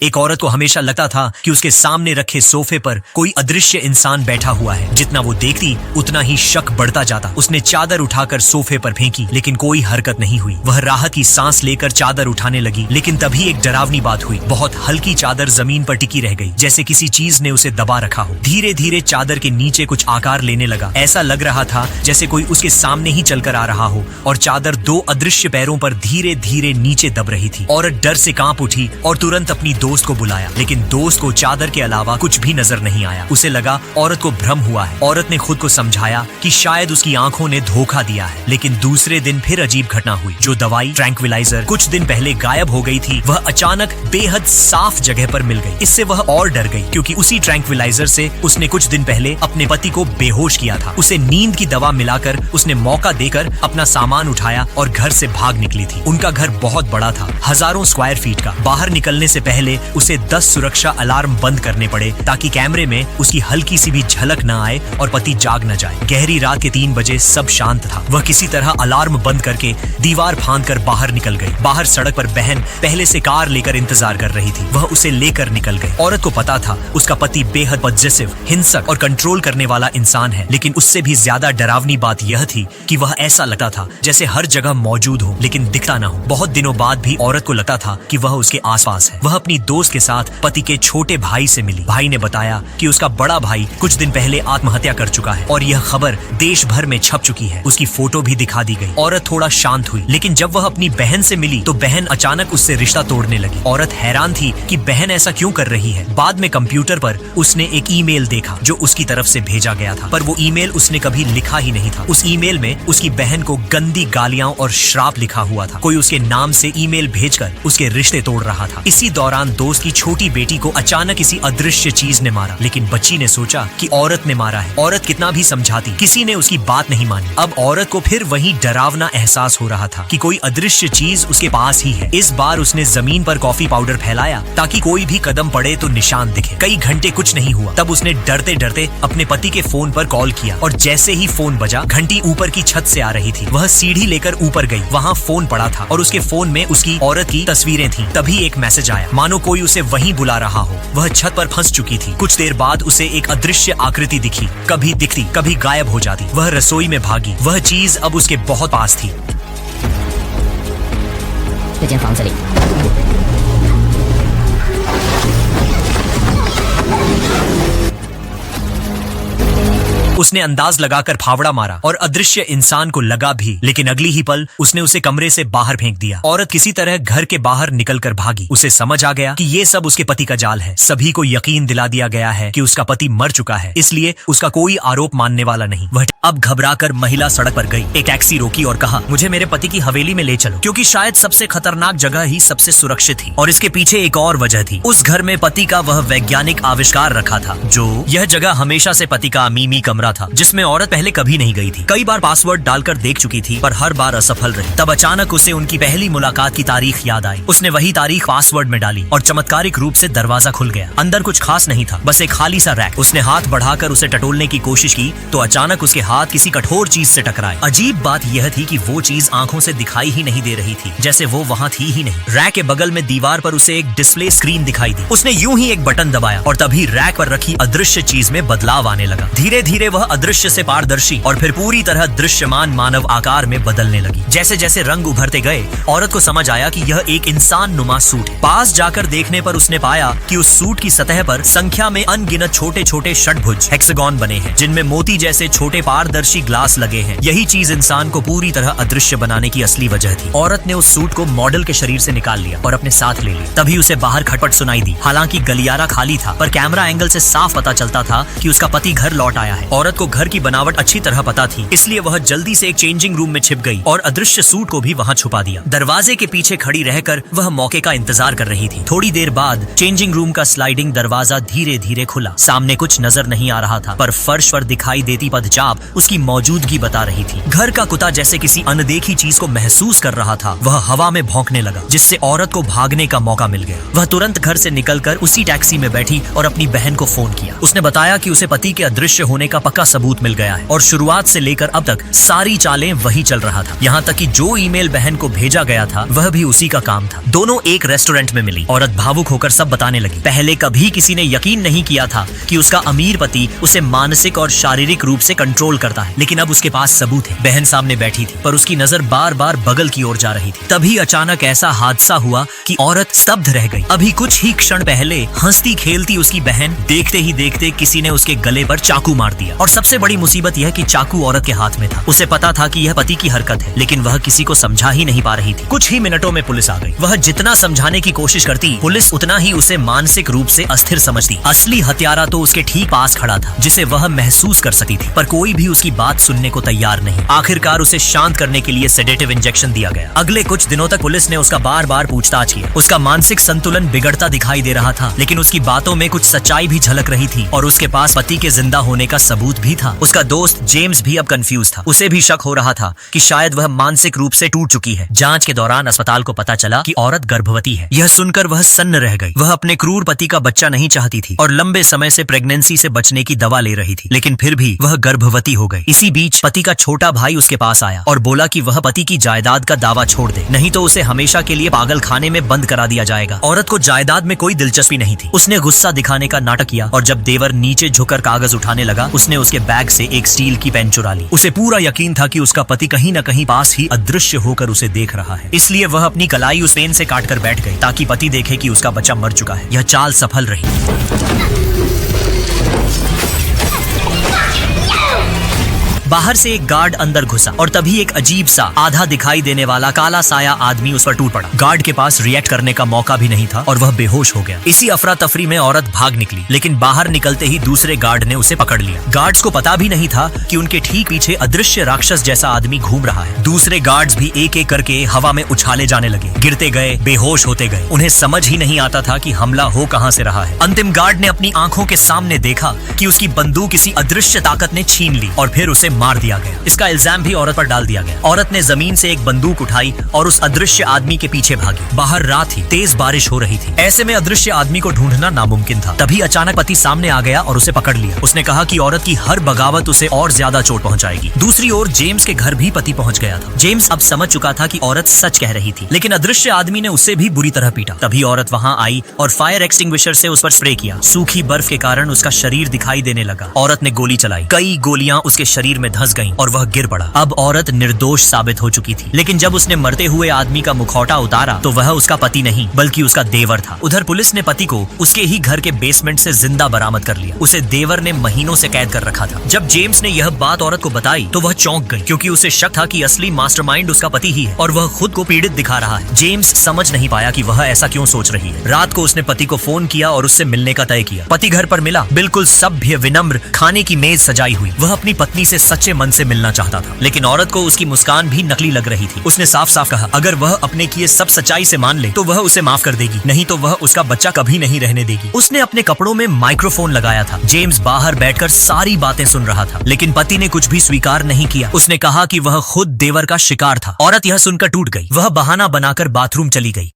एक औरत को हमेशा लगता था कि उसके सामने रखे सोफे पर कोई अदृश्य इंसान बैठा हुआ है। जितना वो देखती उतना ही शक बढ़ता जाता। उसने चादर उठाकर सोफे पर फेंकी, लेकिन कोई हरकत नहीं हुई। वह राहत की सांस लेकर चादर उठाने लगी, लेकिन तभी एक डरावनी बात हुई। बहुत हल्की चादर जमीन पर टिकी रह गई, जैसे किसी चीज ने उसे दबा रखा हो। धीरे धीरे चादर के नीचे कुछ आकार लेने लगा। ऐसा लग रहा था जैसे कोई उसके सामने ही चलकर आ रहा हो, और चादर दो अदृश्य पैरों पर धीरे धीरे नीचे दब रही थी। औरत डर से कांप उठी और तुरंत अपनी दोस्त को बुलाया, लेकिन दोस्त को चादर के अलावा कुछ भी नजर नहीं आया। उसे लगा औरत को भ्रम हुआ है। औरत ने खुद को समझाया कि शायद उसकी आंखों ने धोखा दिया है। लेकिन दूसरे दिन फिर अजीब घटना हुई। जो दवाई ट्रैंक्विलाइजर कुछ दिन पहले गायब हो गई थी, वह अचानक बेहद साफ जगह पर मिल गई। इससे वह और डर गई, क्योंकि उसी ट्रैंक्विलाइजर से उसने कुछ दिन पहले अपने पति को बेहोश किया था। उसे नींद की दवा मिलाकर उसने मौका देकर अपना सामान उठाया और घर से भाग निकली थी। उनका घर बहुत बड़ा था, हजारों स्क्वायर फीट का। बाहर निकलने से पहले उसे 10 सुरक्षा अलार्म बंद करने पड़े, ताकि कैमरे में उसकी हल्की सी भी झलक न आए और पति जाग न जाए। गहरी रात के 3 बजे सब शांत था। वह किसी तरह अलार्म बंद करके दीवार फांदकर बाहर निकल गई। बाहर सड़क पर बहन पहले से कार लेकर इंतजार कर रही थी। वह उसे लेकर निकल गई। औरत को पता था उसका पति बेहद पॉजेसिव, हिंसक और कंट्रोल करने वाला इंसान है, लेकिन उससे भी ज्यादा डरावनी बात यह थी कि वह ऐसा लगता था जैसे हर जगह मौजूद हो, लेकिन दिखता न हो। बहुत दिनों बाद भी औरत को लगता था कि वह उसके आसपास है। वह अपनी दोस्त के साथ पति के छोटे भाई से मिली। भाई ने बताया कि उसका बड़ा भाई कुछ दिन पहले आत्महत्या कर चुका है, और यह खबर देश भर में छप चुकी है। उसकी फोटो भी दिखा दी गई। औरत थोड़ा शांत हुई, लेकिन जब वह अपनी बहन से मिली तो बहन अचानक उससे रिश्ता तोड़ने लगी। औरत हैरान थी कि बहन ऐसा क्यों कर रही है। बाद में कंप्यूटर पर उसने एक ईमेल देखा जो उसकी तरफ से भेजा गया था, पर वो ईमेल उसने कभी लिखा ही नहीं था। उस ईमेल में उसकी बहन को गंदी गालियां और श्राप लिखा हुआ था। कोई उसके नाम से ईमेल भेजकर उसके रिश्ते तोड़ रहा था। इसी दौरान दोस्त की छोटी बेटी को अचानक किसी अदृश्य चीज ने मारा, लेकिन बच्ची ने सोचा कि औरत ने मारा है। औरत कितना भी समझाती, किसी ने उसकी बात नहीं मानी। अब औरत को फिर वही डरावना एहसास हो रहा था कि कोई अदृश्य चीज उसके पास ही है। इस बार उसने जमीन पर कॉफी पाउडर फैलाया ताकि कोई भी कदम पड़े तो निशान दिखे। कई घंटे कुछ नहीं हुआ। तब उसने डरते डरते अपने पति के फोन पर कॉल किया, और जैसे ही फोन बजा, घंटी ऊपर की छत से आ रही थी। वह सीढ़ी लेकर ऊपर गई। वहाँ फोन पड़ा था और उसके फोन में उसकी औरत की तस्वीरें थी। तभी एक मैसेज आया, मानो कोई उसे वहीं बुला रहा हो। वह छत पर फंस चुकी थी। कुछ देर बाद उसे एक अदृश्य आकृति दिखी, कभी दिखती कभी गायब हो जाती। वह रसोई में भागी। वह चीज अब उसके बहुत पास थी। 这间房子里。 उसने अंदाज लगाकर फावड़ा मारा और अदृश्य इंसान को लगा भी, लेकिन अगली ही पल उसने उसे कमरे से बाहर फेंक दिया। औरत किसी तरह घर के बाहर निकलकर भागी। उसे समझ आ गया कि ये सब उसके पति का जाल है। सभी को यकीन दिला दिया गया है कि उसका पति मर चुका है, इसलिए उसका कोई आरोप मानने वाला नहीं। वह अब घबराकर महिला सड़क पर गई, एक टैक्सी रोकी और कहा, मुझे मेरे पति की हवेली में ले चलो, क्योंकि शायद सबसे खतरनाक जगह ही सबसे सुरक्षित थी। और इसके पीछे एक और वजह थी। उस घर में पति का वह वैज्ञानिक आविष्कार रखा था। जो यह जगह हमेशा से पति का अमीमी कमरा था, जिसमें औरत पहले कभी नहीं गई थी। कई बार पासवर्ड डालकर देख चुकी थी, पर हर बार असफल रही। तब अचानक उसे उनकी पहली मुलाकात की तारीख याद आई। उसने वही तारीख पासवर्ड में डाली और चमत्कारिक रूप से दरवाजा खुल गया। अंदर कुछ खास नहीं था, बस एक खाली सा रैक। उसने हाथ बढ़ाकर उसे टटोलने की कोशिश की तो अचानक उसके हाथ किसी कठोर चीज से टकराए। अजीब बात यह थी कि वो चीज आंखों से दिखाई ही नहीं दे रही थी, जैसे वो वहाँ थी ही नहीं। रैक के बगल में दीवार पर उसे एक डिस्प्ले स्क्रीन दिखाई दी। उसने यूं ही एक बटन दबाया और तभी रैक पर रखी अदृश्य चीज में बदलाव आने लगा। धीरे धीरे वह अदृश्य से पारदर्शी और फिर पूरी तरह दृश्यमान मानव आकार में बदलने लगी। जैसे जैसे रंग उभरते गए, औरत को समझ आया कि यह एक इंसान नुमा सूट है। पास जाकर देखने पर उसने पाया कि उस सूट की सतह पर संख्या में अनगिनत छोटे छोटे षटभुज हेक्सागन बने हैं, जिनमें मोती जैसे छोटे पारदर्शी ग्लास लगे हैं। यही चीज इंसान को पूरी तरह अदृश्य बनाने की असली वजह थी। औरत ने उस सूट को मॉडल के शरीर से निकाल लिया और अपने साथ ले लिया। तभी उसे बाहर खटपट सुनाई दी। हालांकि गलियारा खाली था, पर कैमरा एंगल से साफ पता चलता था कि उसका पति घर लौट आया है। औरत को घर की बनावट अच्छी तरह पता थी, इसलिए वह जल्दी से एक चेंजिंग रूम में छिप गई और अदृश्य सूट को भी वहां छुपा दिया। दरवाजे के पीछे खड़ी रहकर वह मौके का इंतजार कर रही थी। थोड़ी देर बाद चेंजिंग रूम का स्लाइडिंग दरवाजा धीरे धीरे खुला। सामने कुछ नजर नहीं आ रहा था, पर फर्श पर दिखाई देती पदचाप उसकी मौजूदगी बता रही थी। घर का कुत्ता जैसे किसी अनदेखी चीज को महसूस कर रहा था। वह हवा में भौंकने लगा, जिससे औरत को भागने का मौका मिल गया। वह तुरंत घर से निकलकर उसी टैक्सी में बैठी और अपनी बहन को फोन किया। उसने बताया कि उसे पति के अदृश्य होने का पक्का सबूत मिल गया है और शुरुआत से लेकर अब तक सारी चालें वही चल रहा था। यहाँ तक कि जो ईमेल बहन को भेजा गया था वह भी उसी का काम था। दोनों एक रेस्टोरेंट में मिली। औरत भावुक होकर सब बताने लगी। पहले कभी किसी ने यकीन नहीं किया था कि उसका अमीर पति उसे मानसिक और शारीरिक रूप से कंट्रोल करता है, लेकिन अब उसके पास सबूत है। बहन सामने बैठी थी पर उसकी नजर बार बार बगल की ओर जा रही थी। तभी अचानक ऐसा हादसा हुआ कि औरत स्तब्ध रह गई। अभी कुछ ही क्षण पहले हंसती खेलती उसकी बहन देखते ही देखते किसी ने उसके गले पर चाकू मार दिया। और सबसे बड़ी मुसीबत यह कि चाकू औरत के हाथ में था। उसे पता था कि यह पति की हरकत है, लेकिन वह किसी को समझा ही नहीं पा रही थी। कुछ ही मिनटों में पुलिस आ गई। वह जितना समझाने की कोशिश करती, पुलिस उतना ही उसे मानसिक रूप से अस्थिर समझती। असली हत्यारा तो उसके ठीक पास खड़ा था, जिसे वह महसूस कर सकती थी, पर कोई भी उसकी बात सुनने को तैयार नहीं। आखिरकार उसे शांत करने के लिए सेडेटिव इंजेक्शन दिया गया। अगले कुछ दिनों तक पुलिस ने उसका बार बार पूछताछ किया। उसका मानसिक संतुलन बिगड़ता दिखाई दे रहा था, लेकिन उसकी बातों में कुछ सच्चाई भी झलक रही थी और उसके पास पति के जिंदा होने का सबूत भी था। उसका दोस्त जेम्स भी अब कंफ्यूज था। उसे भी शक हो रहा था कि शायद वह मानसिक रूप से टूट चुकी है। जांच के दौरान अस्पताल को पता चला कि औरत गर्भवती है। यह सुनकर वह सन्न रह गई। वह अपने क्रूर पति का बच्चा नहीं चाहती थी और लंबे समय से प्रेगनेंसी से बचने की दवा ले रही थी, लेकिन फिर भी वह गर्भवती हो गई। इसी बीच पति का छोटा भाई उसके पास आया और बोला कि वह पति की जायदाद का दावा छोड़ दे, नहीं तो उसे हमेशा के लिए पागल खाने में बंद करा दिया जाएगा। औरत को जायदाद में कोई दिलचस्पी नहीं थी। उसने गुस्सा दिखाने का नाटक किया और जब देवर नीचे झुककर कागज उठाने लगा, उसने उसके बैग से एक स्टील की पेन चुरा ली। उसे पूरा यकीन था कि उसका पति कहीं न कहीं पास ही अदृश्य होकर उसे देख रहा है, इसलिए वह अपनी कलाई उस पेन से काटकर बैठ गई ताकि पति देखे कि उसका बच्चा मर चुका है। यह चाल सफल रही। बाहर से एक गार्ड अंदर घुसा और तभी एक अजीब सा आधा दिखाई देने वाला काला साया आदमी उस पर टूट पड़ा। गार्ड के पास रिएक्ट करने का मौका भी नहीं था और वह बेहोश हो गया। इसी अफरा तफरी में औरत भाग निकली, लेकिन बाहर निकलते ही दूसरे गार्ड ने उसे पकड़ लिया। गार्ड्स को पता भी नहीं था कि उनके ठीक पीछे अदृश्य राक्षस जैसा आदमी घूम रहा है। दूसरे गार्ड्स भी एक एक करके हवा में उछाले जाने लगे, गिरते गए, बेहोश होते गए। उन्हें समझ ही नहीं आता था कि हमला हो कहां से रहा है। अंतिम गार्ड ने अपनी आंखों के सामने देखा कि उसकी बंदूक किसी अदृश्य ताकत ने छीन ली और फिर उसे मार दिया गया। इसका इल्जाम भी औरत पर डाल दिया गया। औरत ने जमीन से एक बंदूक उठाई और उस अदृश्य आदमी के पीछे भागी। बाहर रात थी, तेज बारिश हो रही थी। ऐसे में अदृश्य आदमी को ढूंढना नामुमकिन था। तभी अचानक पति सामने आ गया और उसे पकड़ लिया। उसने कहा कि औरत की हर बगावत उसे और ज्यादा चोट पहुंचाएगी। दूसरी ओर जेम्स के घर भी पति पहुंच गया था। जेम्स अब समझ चुका था कि औरत सच कह रही थी, लेकिन अदृश्य आदमी ने उसे भी बुरी तरह पीटा। तभी औरत वहां आई और फायर एक्सटिंग्विशर से उस पर स्प्रे किया। सूखी बर्फ के कारण उसका शरीर दिखाई देने लगा। औरत ने गोली चलाई। कई गोलियां उसके शरीर में धंस गईं और वह गिर पड़ा। अब औरत निर्दोष साबित हो चुकी थी, लेकिन जब उसने मरते हुए आदमी का मुखौटा उतारा तो वह उसका पति नहीं बल्कि उसका देवर था। उधर पुलिस ने पति को उसके ही घर के बेसमेंट से जिंदा बरामद कर लिया। उसे देवर ने महीनों से कैद कर रखा था। जब जेम्स ने यह बात औरत को बताई तो वह चौंक गई, क्योंकि उसे शक था कि असली मास्टरमाइंड उसका पति ही है और वह खुद को पीड़ित दिखा रहा है। जेम्स समझ नहीं पाया कि वह ऐसा क्यों सोच रही है। रात को उसने पति को फोन किया और उससे मिलने का तय किया। पति घर पर मिला, बिल्कुल सभ्य, विनम्र, खाने की मेज सजाई हुई। वह अपनी पत्नी से सच्चे मन से मिलना चाहता था, लेकिन औरत को उसकी मुस्कान भी नकली लग रही थी। उसने साफ साफ कहा, अगर वह अपने किए सब सच्चाई से मान ले तो वह उसे माफ कर देगी, नहीं तो वह उसका बच्चा कभी नहीं रहने देगी। उसने अपने कपड़ों में माइक्रोफोन लगाया था। जेम्स बाहर बैठकर सारी बातें सुन रहा था, लेकिन पति ने कुछ भी स्वीकार नहीं किया। उसने कहा कि वह खुद देवर का शिकार था। औरत यह सुनकर टूट गई। वह बहाना बनाकर बाथरूम चली गई।